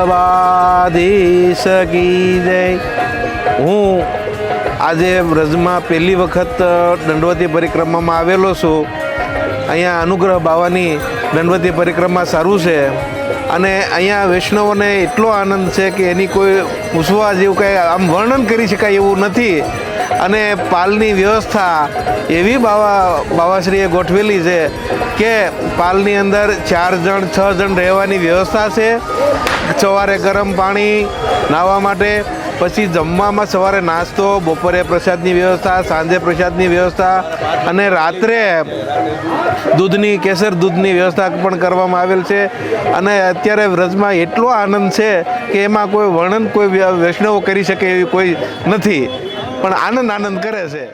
વલ્લભાધીશ કી જય। હું આજે વ્રજમાં પહેલી વખત દંડવતી પરિક્રમામાં આવેલો છું। અહીંયા અનુગ્રહ બાવાની દંડવતી પરિક્રમા સારું છે અને અહીંયા વૈષ્ણવોને એટલો આનંદ છે કે એની કોઈ પૂછવા જેવું કંઈ આમ વર્ણન કરી શકાય એવું નથી। અને પાલની વ્યવસ્થા એવી બાવાશ્રીએ ગોઠવેલી છે કે પાલની અંદર 4 જણ 6 જણ રહેવાની વ્યવસ્થા છે। સવારે ગરમ પાણી નાહવા માટે, પછી જમવામાં સવારે નાસ્તો, બપોરે પ્રસાદની વ્યવસ્થા, સાંજે પ્રસાદની વ્યવસ્થા અને રાત્રે દૂધની કેસર દૂધની વ્યવસ્થા પણ કરવામાં આવેલ છે। અને અત્યારે વ્રજમાં એટલો આનંદ છે કે એમાં કોઈ વર્ણન કોઈ વૈષ્ણવો કરી શકે એવી કોઈ નથી, પણ આનંદ કરે છે।